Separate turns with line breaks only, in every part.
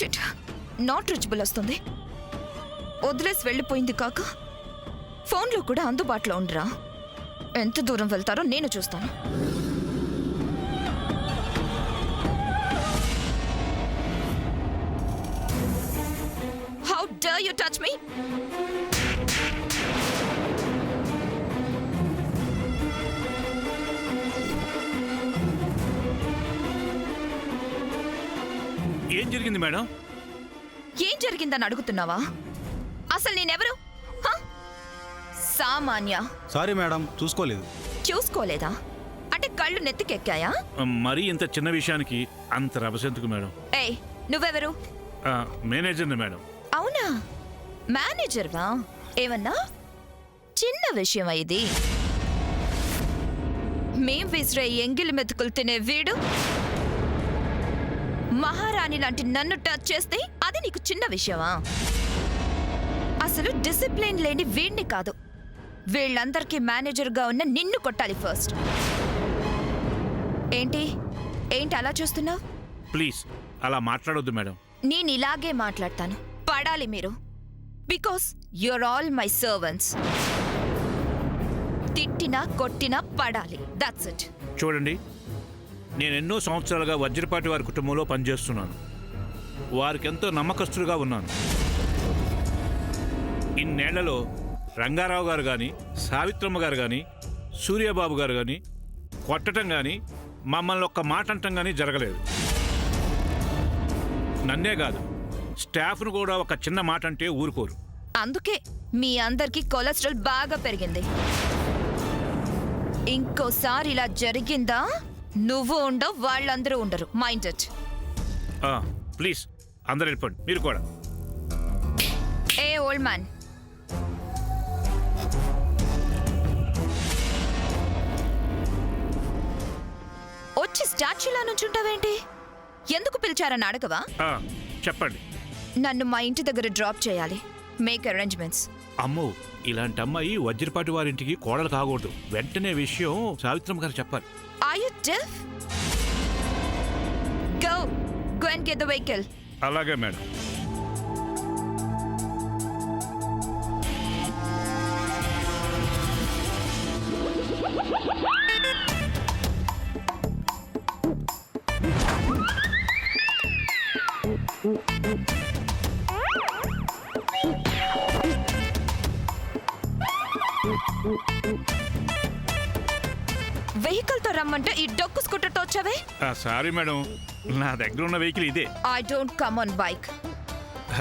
Shit, not reachable వస్తుంది. వదిలేసి వెళ్ళిపోయింది కాక ఫోన్లో కూడా అందుబాటులో ఉండరా? ఎంత దూరం వెళ్తారో నేను చూస్తాను. How dare you touch me?
ఏం జరిగింది మేడం?
ఏం జరిగిందని అడుగుతున్నావా? అసలు నేనెవరు? సామాన్య.
సారీ మేడం, చూసుకోలేదు.
చూసుకోలేదా అంటే కళ్ళు నెత్తికెక్కాయా?
మరీ ఇంత చిన్న విషయానికి అంత రభసెందుకు మేడం?
ఏయ్, నువ్వెవరు?
మేనేజర్ని మేడం.
అవునా, మేనేజర్వా? ఏమన్నా చిన్న విషయం ఇది. మేం విసిరే ఎంగిలి మెతుకులు తినే వీడు మహారాణి లాంటి నన్ను టచ్ చేస్తే అది నీకు చిన్న విషయమా? అసలు డిసిప్లిన్ లేని వీడిని కాదు, వీళ్ళందరికీ మేనేజర్గా ఉన్న నిన్ను కొట్టాలి ఫస్ట్. ఏంటి ఏంటి అలా చూస్తున్నావు?
ప్లీజ్ అలా మాట్లాడొద్దు మేడం.
నేను ఇలాగే మాట్లాడతాను. పడాలి మీరు, because your all my servants. తిట్టినా కొట్టినా పడాలి, దట్స్ ఇట్.
చూడండి, నేను ఎన్నో సంవత్సరాలుగా వజ్రపాటి వారి కుటుంబంలో పనిచేస్తున్నాను. వారికి ఎంతో నమ్మకస్తులుగా ఉన్నాను. ఇన్నేళ్లలో రంగారావు గారు కానీ, సావిత్రమ్మ గారు కానీ, సూర్యబాబు గారు కానీ కొట్టడం కానీ, మమ్మల్ని ఒక్క మాట అంటం కానీ జరగలేదు. నన్నే కాదు, స్టాఫ్ను కూడా ఒక చిన్న మాట అంటే ఊరుకోరు.
అందుకే మీ అందరికీ కొలెస్ట్రాల్ బాగా పెరిగింది. ఇంకోసారి ఇలా జరిగిందా నువ్వు ఉండవు, వాళ్ళందరూ ఉండరు. Mind it.
ప్లీజ్ అందరు వెళ్ళిపోండి, మీరు కూడా.
ఏ ఓల్డ్ మ్యాన్, వచ్చి స్టాచ్యూలా నుంచుంటావేంటి? ఎందుకు పిలిచారని అడగవా?
చెప్పండి.
నన్ను మా ఇంటి దగ్గర డ్రాప్ చేయాలి. Make arrangements.
అమ్మో, ఇలాంటి అమ్మాయి వజ్రపాటి వారింటికి కోడలు కాకూడదు. వెంటనే విషయం సావిత్రమ్మ గారు చెప్పాలి.
Are you deaf? Go and get the vehicle.
అలాగే మేడం.
వెహికల్ తో రమ్మంటే ఈ డొక్కు స్కూటర్తో వచ్చావే?
సారీ మేడం, నా దగ్గర ఉన్న వెహికల్ ఇదే.
I don't come on bike.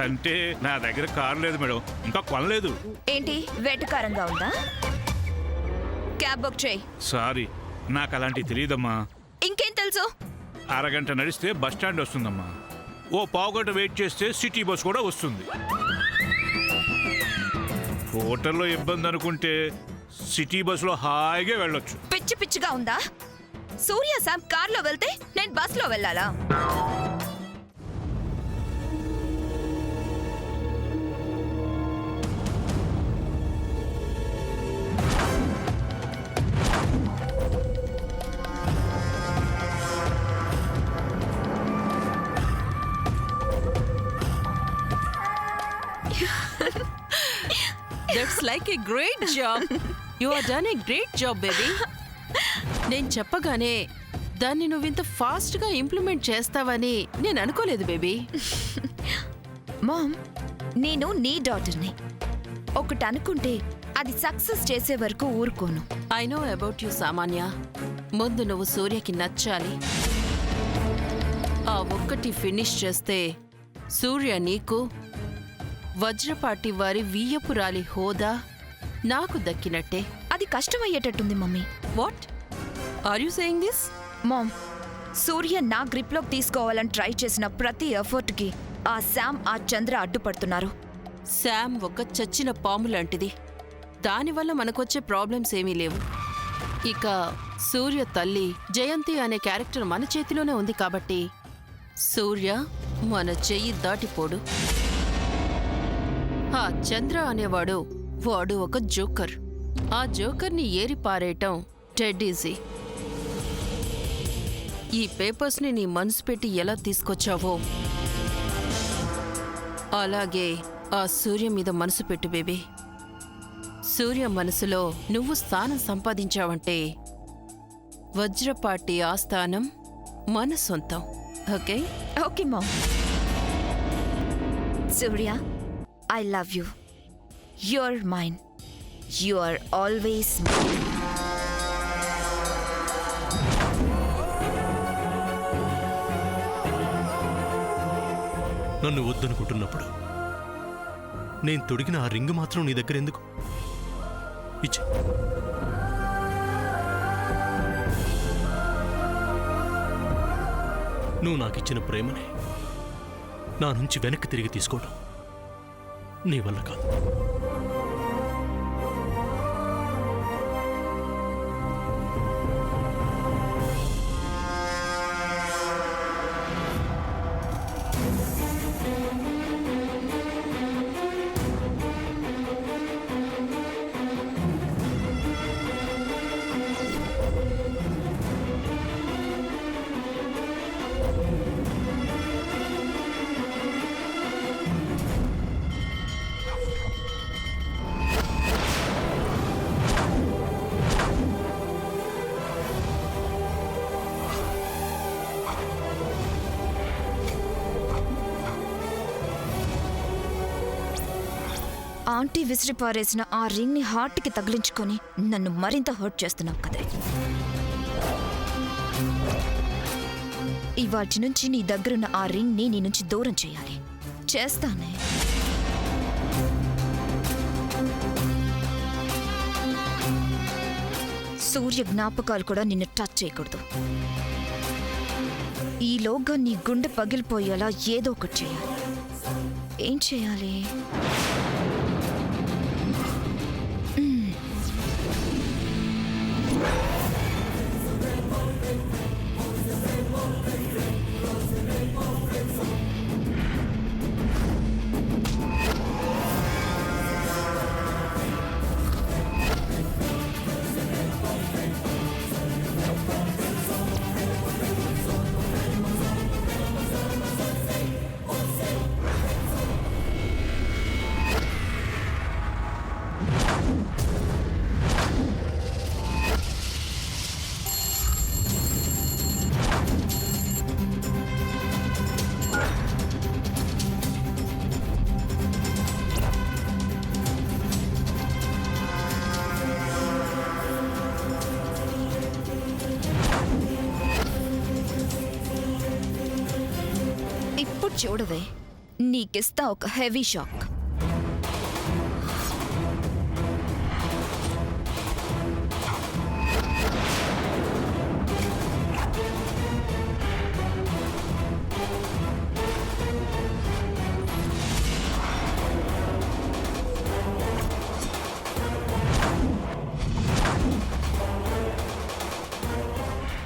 అంటే నా దగ్గర కారు లేదు మేడం, ఇంకా కొనలేదు.
ఏంటి వెటకారంగా ఉందా? క్యాబ్ బుక్ చేయి.
సారీ, నాకు అలాంటివి తెలియదమ్మా.
ఇంకేం తెలుసు?
అరగంట నడిస్తే బస్ స్టాండ్ వస్తుందమ్మా. ఓ పావుగంట వెయిట్ చేస్తే సిటీ బస్ కూడా వస్తుంది. హోటల్లో ఇబ్బంది అనుకుంటే సిటీ బస్సులో హాయిగా వెళ్ళొచ్చు.
పిచ్చి పిచ్చిగా ఉందా? సూర్య శామ్ కార్లో వెళ్తే నేను బస్లో వెళ్ళాలా?
That's like a great job. You have done a great job, baby. నేను చెప్పగానే దాన్ని నువ్వు ఇంత ఫాస్ట్గా ఇంప్లిమెంట్ చేస్తావని నేను అనుకోలేదు బేబీ.
మామ్, నేను నీ డాటర్ని. ఒకటి అనుకుంటే అది సక్సెస్ చేసే వరకు ఊరుకోను.
ఐ నో అబౌట్ యూ సామాన్య. ముందు నువ్వు సూర్యకి నచ్చాలి. ఆ ఒక్కటి ఫినిష్ చేస్తే సూర్య నీకు వజ్రపాటి వారి వియ్యపురాలి హోదా నాకు దక్కినట్టే.
అది కష్టమయ్యేటట్టుంది mummy.
What are you saying this?
Mom, Surya నా గ్రిప్లోకి తీసుకోవాలని ట్రై చేసిన ప్రతి ఎఫర్ట్కి ఆ శామ్, ఆ చంద్ర అడ్డుపడుతున్నారు.
శామ్ ఒక చచ్చిన పాము లాంటిది. దానివల్ల మనకొచ్చే ప్రాబ్లమ్స్ ఏమీ లేవు. ఇక సూర్య తల్లి జయంతి అనే క్యారెక్టర్ మన చేతిలోనే ఉంది కాబట్టి సూర్య మన చెయ్యి దాటిపోడు. ఆ చంద్ర అనేవాడు వాడు ఒక జోకర్. ఆ జోకర్ని ఏరిపారేయటం డెడ్ ఈజీ. ఈ పేపర్స్ని నీ మనసు పెట్టి ఎలా తీసుకొచ్చావో అలాగే ఆ సూర్య మీద మనసు పెట్టు బేబీ. సూర్య మనసులో నువ్వు స్థానం సంపాదించావంటే వజ్రపాటి ఆ స్థానం మన సొంతం. Okay?
Okay mom. Surya, I love you. Your mine. You are always mine.
నన్ను వద్దనుకుంటున్నప్పుడు నేను తొడిగిన ఆ రింగ్ మాత్రం నీ దగ్గర ఎందుకు? ఇచ్చే. నువ్వు నాకిచ్చిన ప్రేమని నా నుంచి వెనక్కి తిరిగి తీసుకోవడం నీ వల్ల కాదు.
ఆంటీ విసిరి పారేసిన ఆ రింగ్ ని హార్ట్కి తగిలించుకొని నన్ను మరింత హర్ట్ చేస్తున్నావు కదే. ఇవాటి నుంచి నీ దగ్గరున్న ఆ రింగ్ ని నీ నుంచి దూరం చేయాలి. చేస్తానే. సూర్య జ్ఞాపకాలు కూడా నిన్ను టచ్ చేయకూడదు. ఈలోగా నీ గుండె పగిలిపోయేలా ఏదో ఒకటి చేయాలి. ఏం చేయాలి? ఇప్పుడు చూడవే, నీకిస్తా ఒక హెవీ షాక్.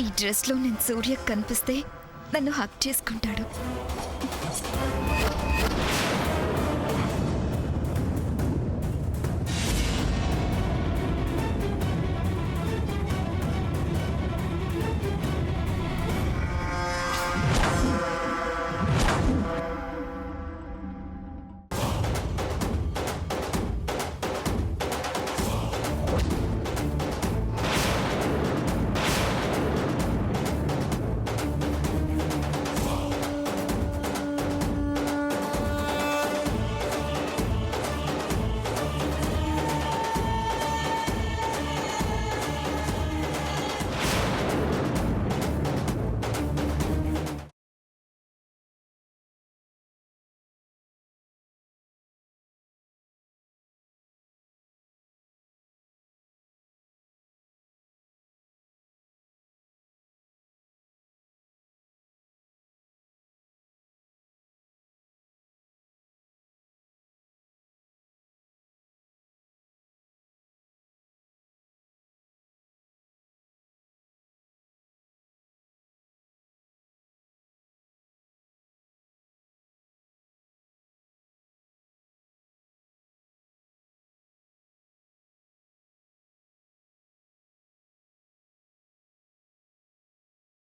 ఈ డ్రెస్లో నేను సూర్య కనిపిస్తే నన్ను హక్ చేసుకుంటాడు.